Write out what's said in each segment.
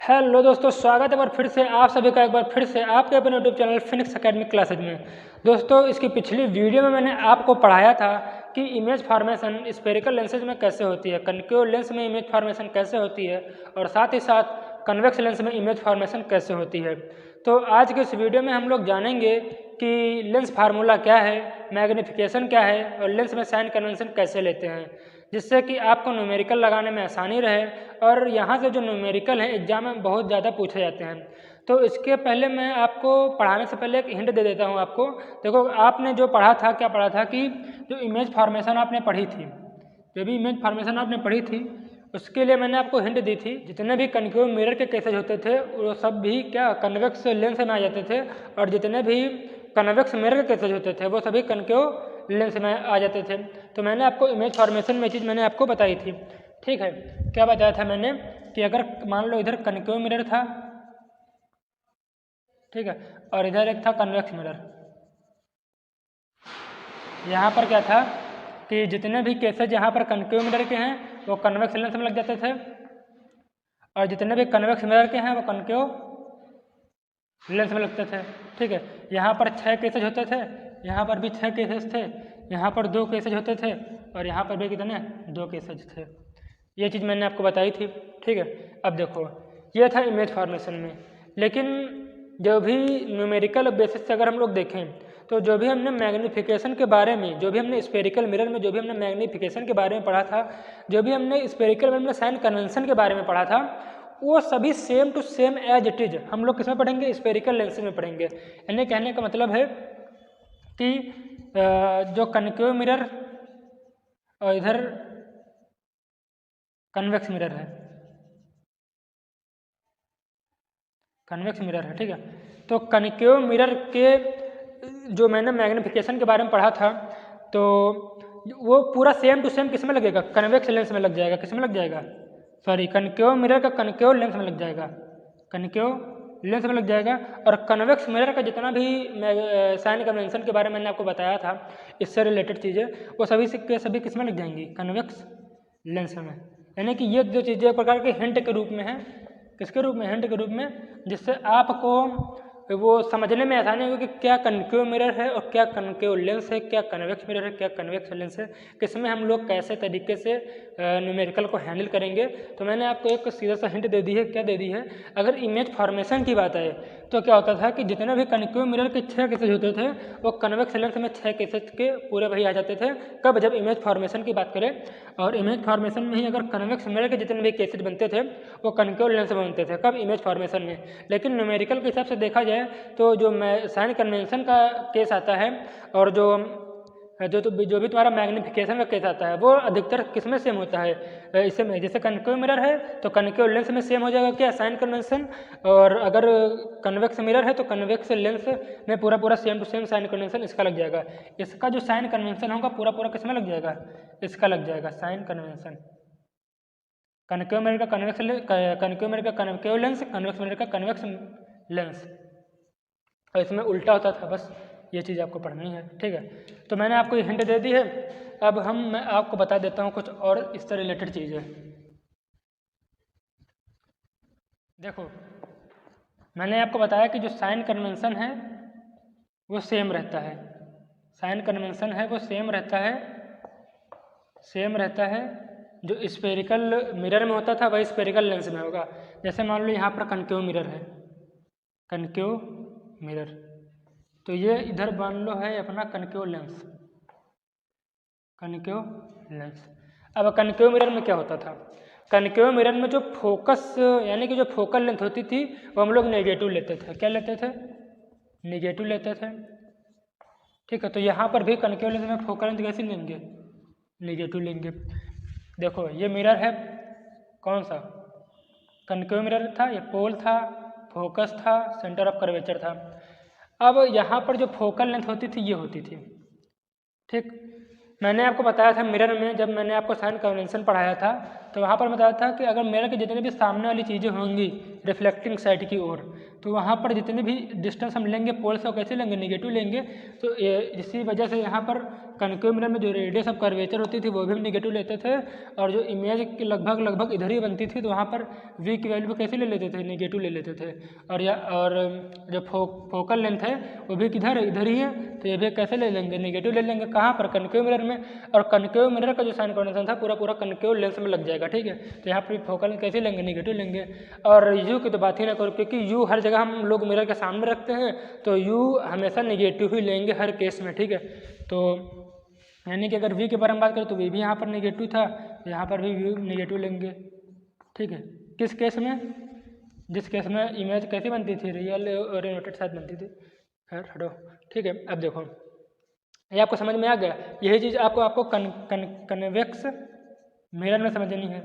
Hello दोस्तों, स्वागत है बार फिर से आप सभी का एक बार फिर से आपके अपने YouTube channel Phoenix academic classes में। दोस्तों, इसकी पिछली वीडियो में मैंने आपको पढ़ाया था कि इमेज फॉर्मेशन स्फेरिकल लेंसेज में कैसे होती है, कनकेव लेंस में इमेज फॉर्मेशन कैसे होती है और साथ ही साथ कन्वेक्स लेंस में इमेज फॉर्मेशन कैसे होती है। तो आज के इस वीडियो में हम लोग जानेंगे कि लेंस फार्मूला क्या है, मैग्नीफिकेशन क्या है और लेंस में साइन कन्वेंशन कैसे लेते हैं, जिससे कि आपको न्यूमेरिकल लगाने में आसानी रहे। और यहाँ से जो न्यूमेरिकल है एग्जाम में बहुत ज़्यादा पूछे जाते हैं। तो इसके पहले मैं आपको पढ़ाने से पहले एक हिंट दे देता हूँ आपको। देखो, आपने जो पढ़ा था, क्या पढ़ा था कि जो इमेज फॉर्मेशन आपने पढ़ी थी, जो भी इमेज फॉर्मेशन आपने पढ़ी थी उसके लिए मैंने आपको हिंट दी थी। जितने भी कनकेव मिरर के केसेज होते थे वो सब भी क्या कन्वेक्स लेंस में आ जाते थे, और जितने भी कन्वेक्स मिरर के केसेज होते थे वो सभी कनकेव लेंस में आ जाते थे। तो मैंने आपको इमेज फॉर्मेशन में चीज़ मैंने आपको बताई थी। ठीक है, क्या बताया था मैंने कि अगर मान लो इधर कनकेव मिरर था, ठीक है, और इधर एक था कन्वेक्स मिरर। यहाँ पर क्या था कि जितने भी केसेज यहाँ पर कनकेव मिरर के हैं वो कन्वेक्स लेंस में लग जाते थे, और जितने भी कन्वेक्स मिरर के हैं वो कनकेव लेंस में लगते थे। ठीक है, यहाँ पर 6 केसेज होते थे, यहाँ पर भी 6 केसेज थे, यहाँ पर 2 केसेज होते थे, और यहाँ पर भी कितने 2 केसेज थे। ये चीज़ मैंने आपको बताई थी। ठीक है, अब देखो ये था इमेज फॉर्मेशन में। लेकिन जो भी न्यूमेरिकल बेसिस से अगर हम लोग देखें तो जो भी हमने मैग्नीफिकेशन के बारे में, जो भी हमने स्फेरिकल मिरर में जो भी हमने मैग्नीफिकेशन के बारे में पढ़ा था, जो भी हमने स्फेरिकल मिरर में साइन कन्वेंशन के बारे में पढ़ा था, वो सभी same to same as it is हम लोग किसमें पढ़ेंगे, स्फेरिकल लेंस में पढ़ेंगे। यानी कहने का मतलब है कि जो कनकेव मिरर और इधर कन्वेक्स मिरर है, कन्वेक्स मिरर है। ठीक है, तो कनकेव मिरर के जो मैंने मैग्नीफिकेशन के बारे में पढ़ा था तो वो पूरा सेम टू सेम किस में लगेगा, कन्वेक्स लेंस में लग जाएगा। किस में लग जाएगा, सॉरी, कनकेव मिरर का कनकेव लेंस में लग जाएगा, कनकेव लेंस में लग जाएगा। और कन्वेक्स मिरर का जितना भी साइन कन्वेंशन के बारे में मैंने आपको बताया था, इससे रिलेटेड चीज़ें, वो सभी के सभी किस में लग जाएंगी, कन्वेक्स लेंस में। यानी कि ये जो चीज़ें प्रकार के हिंट के रूप में है, किसके रूप में, हिंट के रूप में, जिससे आपको वो समझने में आसानी होगी कि क्या कनकेव मिरर है और क्या कनकेव लेंस है, क्या कन्वेक्स मिरर है, क्या कन्वेक्स लेंस है, किसमें हम लोग कैसे तरीके से न्यूमेरिकल को हैंडल करेंगे। तो मैंने आपको एक सीधा सा हिंट दे दी है। क्या दे दी है, अगर इमेज फॉर्मेशन की बात आए तो क्या होता था कि जितने भी कनकेव मिरर के 6 केसेज होते थे वो कन्वेक्स लेंस में 6 केसेज के पूरे वही आ जाते थे। कब, जब इमेज फॉर्मेशन की बात करें, और इमेज फॉर्मेशन में ही अगर कन्वेक्स मिरर के जितने भी केसेज बनते थे वो कनकेव लेंस में बनते थे। कब, इमेज फॉर्मेशन में। लेकिन न्यूमेरिकल के हिसाब से देखा जाए तो जो साइन कन्वेंशन का केस आता है और जो भी तुम्हारा मैग्नीफिकेशन का केस आता है वो अधिकतर किसमें सेम होता है, इसमें। जैसे कनकेव मिरर है तो कनकेव लेंस में सेम हो जाएगा क्या, साइन कन्वेंशन, और अगर कन्वेक्स मिरर है तो कन्वेक्स लेंस में पूरा same to same sign convention इसका लग जाएगा। इसका जो साइन कन्वेंशन होगा पूरा किसमें लग जाएगा, इसका लग जाएगा साइन कन्वेंशन। कनकेव मिरर का कनकेव मिरर का कनकेव लेंस, कन्वेक्स मिरर का कन्वेक्स लेंस, और इसमें उल्टा होता था। बस ये चीज़ आपको पढ़नी है। ठीक है, तो मैंने आपको ये हिंट दे दी है। अब मैं आपको बता देता हूँ कुछ और इससे रिलेटेड चीज़ें। देखो, मैंने आपको बताया कि जो साइन कन्वेंशन है वो सेम रहता है, साइन कन्वेंशन है वो सेम रहता है, सेम रहता है। जो स्फेरिकल मिरर में होता था वही स्फेरिकल लेंस में होगा। जैसे मान लो यहाँ पर कनकेव मिरर है, कनकेव मिरर, तो ये इधर मान लो है अपना कनकेव लेंस, कनकेव लेंस। अब कनकेव मिरर में क्या होता था, कनकेव मिरर में जो फोकस यानी कि जो फोकल लेंथ होती थी वो हम लोग नेगेटिव लेते थे। क्या लेते थे, नेगेटिव लेते थे। ठीक है, तो यहाँ पर भी कनकेव लेंस में फोकल लेंथ कैसी लेंगे, नेगेटिव लेंगे। देखो, ये मिरर है कौन सा, कनकेव मिरर था, ये पोल था, फोकस था, सेंटर ऑफ कर्वेचर था। अब यहाँ पर जो फोकल लेंथ होती थी ये होती थी। ठीक, मैंने आपको बताया था मिरर में, जब मैंने आपको साइन कन्वेंशन पढ़ाया था तो वहाँ पर बताया था कि अगर मिरर के जितने भी सामने वाली चीज़ें होंगी रिफ्लेक्टिंग साइड की ओर, तो वहाँ पर जितने भी डिस्टेंस हम लेंगे पोल से कैसे लेंगे, नेगेटिव लेंगे। तो इसी वजह से यहाँ पर कनकेव मिरर में जो रेडियस ऑफ कर्वेचर होती थी वो भी हम निगेटिव लेते थे, और जो इमेज की लगभग इधर ही बनती थी तो वहाँ पर v की वैल्यू कैसे ले लेते थे, निगेटिव ले लेते थे। और जो फोकल लेंथ है वो भी किधर इधर ही है, तो ये भी कैसे ले लेंगे, निगेटिव ले लेंगे। कहाँ पर, कनकेव मिरर में। और कनकेव मिरर का जो साइन कन्वेंशन था पूरा कनकेव लेंस में लग जाएगा, ठीक है। तो यहाँ पर फोकल कैसे लेंगे, निगेटिव लेंगे। और यू की तो बात ही ना करो, क्योंकि यू हर जगह हम लोग मिरर के सामने रखते हैं, तो यू हमेशा निगेटिव ही लेंगे हर केस में, ठीक है। तो यानी कि अगर v के बारे में बात करें तो v भी यहाँ पर निगेटिव था, यहाँ पर भी v निगेटिव लेंगे, ठीक है। किस केस में, जिस केस में इमेज कैसी बनती थी, रियल और इन्वर्टेड साइड बनती थी। खैर हटो, ठीक है। अब देखो ये आपको समझ में आ गया, यही चीज़ आपको कन्वेक्स मिरर में समझनी है।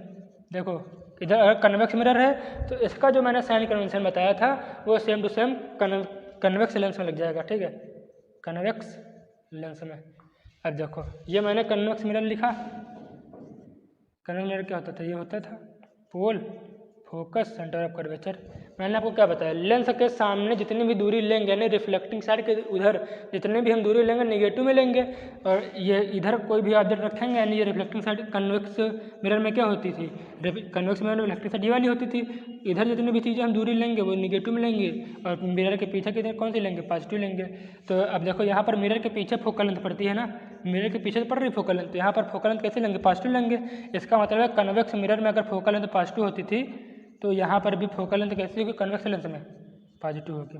देखो इधर अगर कन्वेक्स मिरर है तो इसका जो मैंने साइन कन्वेंशन बताया था वो same to same convex lens में लग जाएगा, ठीक है, कन्वेक्स लेंस में। अब देखो ये मैंने कन्वेक्स मिरर लिखा। कन्वेक्स मिरर क्या होता था, ये होता था पोल, फोकस, सेंटर ऑफ कर्वेचर। मैंने आपको क्या बताया, लेंस के सामने जितनी भी दूरी लेंगे, यानी रिफ्लेक्टिंग साइड के उधर जितनी भी हम दूरी लेंगे निगेटिव में लेंगे, और ये इधर कोई भी ऑब्जेक्ट रखेंगे, यानी ये रिफ्लेक्टिंग साइड कन्वेक्स मिरर में क्या होती थी, कन्वेक्स मिरर में रिफ्लेक्टिंग साइड ये वाली होती थी। इधर जितनी भी चीज़ें हम दूरी लेंगे वो निगेटिव में लेंगे, और मिरर के पीछे किधर कौन सी लेंगे, पॉजिटिव लेंगे। तो अब देखो यहाँ पर मिरर के पीछे फोकल लेंथ पड़ती है ना, मिरर के पीछे पड़ रही फोकल लेंथ, तो यहाँ पर फोकल लेंथ कैसे लेंगे, पॉजिटिव लेंगे। इसका मतलब है कन्वेक्स मिरर में अगर फोकल लेंथ पॉजिटिव होती थी तो यहाँ पर भी फोकल लेंथ कैसी होगी, कन्वेक्स लेंथ में पॉजिटिव होगी,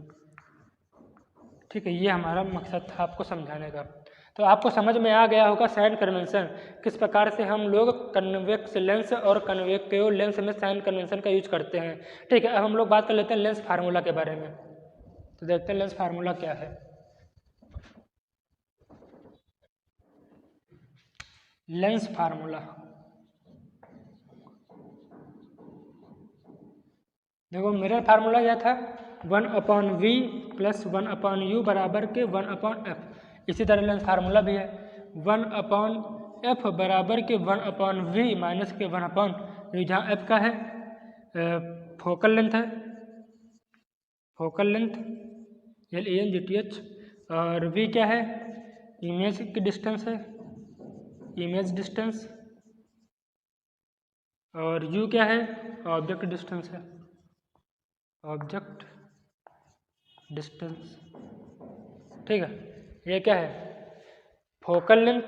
ठीक है। ये हमारा मकसद था आपको समझाने का। तो आपको समझ में आ गया होगा साइन कन्वेंशन, किस प्रकार से हम लोग कन्वेक्स लेंस और कन्वेक्टिव लेंस में साइन कन्वेंशन का यूज करते हैं, ठीक है। अब हम लोग बात कर लेते हैं लेंस फार्मूला के बारे में। तो देखते हैं लेंस फार्मूला क्या है। लेंस फार्मूला देखो, मिरर फार्मूला क्या था, 1/v + 1/u बराबर के 1/f। इसी तरह लेंस फार्मूला भी है 1/f बराबर के 1/v माइनस के 1/u, जहाँ f का है फोकल लेंथ है, फोकल लेंथ LENGTH, और v क्या है, इमेज की डिस्टेंस है, इमेज डिस्टेंस, और u क्या है, ऑब्जेक्ट डिस्टेंस है, ऑब्जेक्ट डिस्टेंस, ठीक है। ये क्या है, focal length,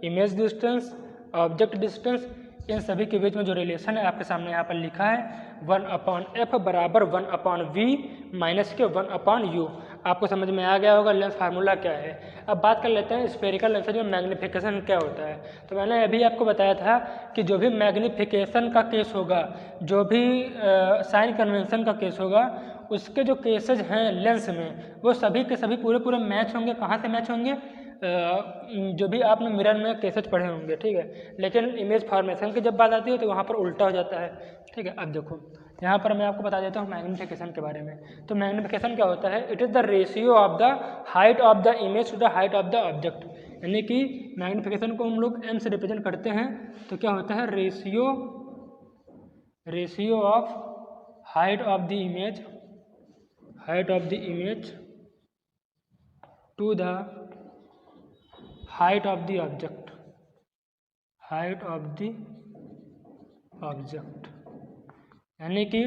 image distance, object distance, इन सभी के बीच में जो रिलेशन है आपके सामने यहाँ पर लिखा है 1/f बराबर 1/v माइनस के 1/u। आपको समझ में आ गया होगा लेंस फार्मूला क्या है। अब बात कर लेते हैं स्फेरिकल लेंस में मैग्नीफिकेशन क्या होता है। तो मैंने अभी आपको बताया था कि जो भी मैग्नीफिकेशन का केस होगा, जो भी साइन कन्वेंशन का केस होगा, उसके जो केसेज हैं लेंस में वो सभी के सभी पूरे मैच होंगे। कहाँ से मैच होंगे, जो भी आपने मिरर में केसेज पढ़े होंगे, ठीक है। लेकिन इमेज फॉर्मेशन की जब बात आती है तो वहाँ पर उल्टा हो जाता है, ठीक है। अब देखो यहाँ पर मैं आपको बता देता हूँ मैग्नीफिकेशन के बारे में। तो मैग्नीफिकेशन क्या होता है, it is the ratio of the height of the image to the height of the object. यानी कि मैग्नीफिकेशन को हम लोग m से रिप्रेजेंट करते हैं, तो क्या होता है, ratio of height of the image, height of the image to the height of the object, height of the object. यानी कि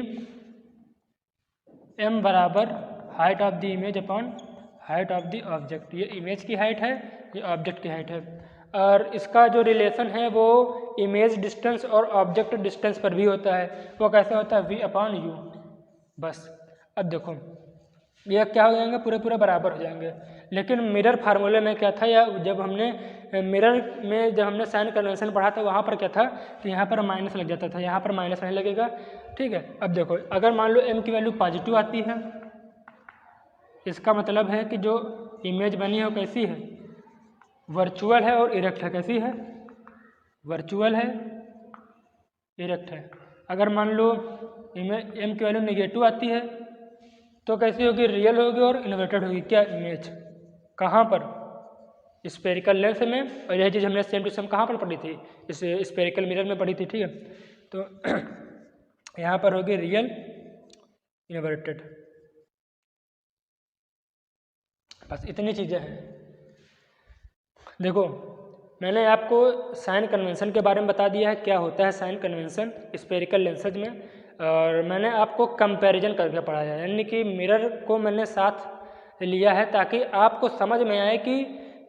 m बराबर height of the image upon height of the object. ये इमेज की हाइट है, ये object की हाइट है, और इसका जो रिलेशन है वो इमेज डिस्टेंस और ऑब्जेक्ट डिस्टेंस पर भी होता है। वो कैसे होता है, v/u। बस अब देखो ये क्या हो जाएंगे, पूरे बराबर हो जाएंगे। लेकिन मिरर फार्मूले में क्या था, या जब हमने मिरर में जब हमने साइन कन्वेंशन पढ़ा था वहाँ पर क्या था कि यहाँ पर माइनस लग जाता था, यहाँ पर माइनस नहीं लगेगा, ठीक है। अब देखो अगर मान लो m की वैल्यू पॉजिटिव आती है, इसका मतलब है कि जो इमेज बनी है वो कैसी है, वर्चुअल है और इरेक्ट है। कैसी है, वर्चुअल है, इरेक्ट है। अगर मान लो m की वैल्यू नेगेटिव आती है तो कैसी होगी, रियल होगी और इन्वर्टेड होगी। क्या, इमेज कहाँ पर, स्फेरिकल लेंस में। और यही चीज़ हमने सेम टू सेम कहाँ पर पढ़ी थी, इस स्फेरिकल मिरर में पढ़ी थी, ठीक है। तो यहाँ पर होगी रियल, इन्वर्टेड। बस इतनी चीज़ें हैं। देखो मैंने आपको साइन कन्वेंशन के बारे में बता दिया है, क्या होता है साइन कन्वेंशन स्फेरिकल लेंसेज में, और मैंने आपको कंपैरिजन करके पढ़ाया है, यानी कि मिरर को मैंने साथ लिया है ताकि आपको समझ में आए कि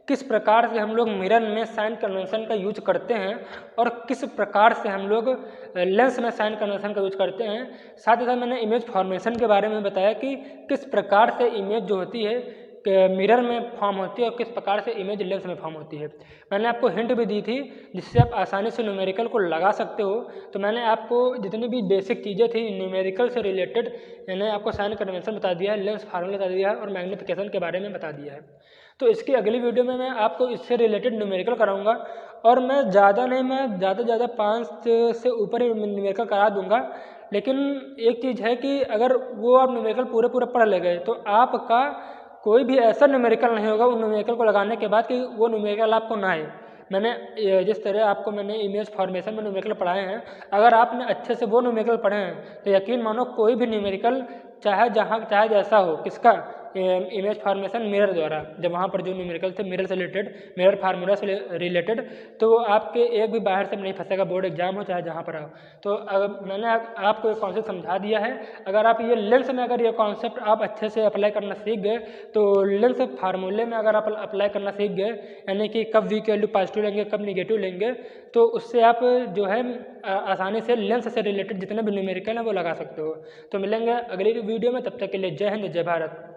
किस प्रकार से हम लोग मिरर में साइन कन्वेंशन का यूज करते हैं और किस प्रकार से हम लोग लेंस में साइन कन्वेंशन का यूज करते हैं। साथ ही साथ मैंने इमेज फॉर्मेशन के बारे में बताया कि किस प्रकार से इमेज जो होती है मिरर में फॉर्म होती है और किस प्रकार से इमेज लेंस में फॉर्म होती है। मैंने आपको हिंट भी दी थी जिससे आप आसानी से न्यूमेरिकल को लगा सकते हो। तो मैंने आपको जितनी भी बेसिक चीज़ें थी न्यूमेरिकल से रिलेटेड, मैंने आपको साइन कन्वेंशन बता दिया है, लेंस फार्मूला बता दिया है और मैग्नीफिकेशन के बारे में बता दिया है। तो इसकी अगली वीडियो में मैं आपको इससे रिलेटेड न्यूमेरिकल कराऊंगा, और मैं ज़्यादा नहीं, मैं ज़्यादा से ज़्यादा 5 से ऊपर ही न्यूमेरिकल करा दूंगा। लेकिन एक चीज़ है कि अगर वो आप न्यूमेरिकल पूरे पढ़ ले गए तो आपका कोई भी ऐसा न्यूमेरिकल नहीं होगा उन न्यूमेरिकल को लगाने के बाद कि वो न्यूमेरिकल आपको ना आए। मैंने जिस तरह आपको मैंने इमेज फॉर्मेशन में न्यूमेरिकल पढ़ाए हैं, अगर आपने अच्छे से वो न्यूमेरिकल पढ़े हैं तो यकीन मानो कोई भी न्यूमेरिकल चाहे जैसा हो, किसका इमेज फॉर्मेशन मिरर द्वारा, जब वहाँ पर जो न्यूमेरिकल थे मिरर से रिलेटेड, मिरर फार्मूला से रिलेटेड, तो आपके एक भी बाहर से नहीं फंसेगा, बोर्ड एग्जाम हो चाहे जहाँ पर हो। तो अगर मैंने आपको एक कॉन्सेप्ट समझा दिया है, अगर आप ये लेंस में अगर ये कॉन्सेप्ट आप अच्छे से अप्लाई करना सीख गए तो लेंस फार्मूले में अगर आप अप्लाई करना सीख गए, यानी कि कब वी की वैल्यू पॉजिटिव लेंगे कब निगेटिव लेंगे, तो उससे आप जो है आसानी से लेंस से रिलेटेड जितने भी न्यूमेरिकल हैं वो लगा सकते हो। तो मिलेंगे अगली वीडियो में, तब तक के लिए जय हिंद जय भारत।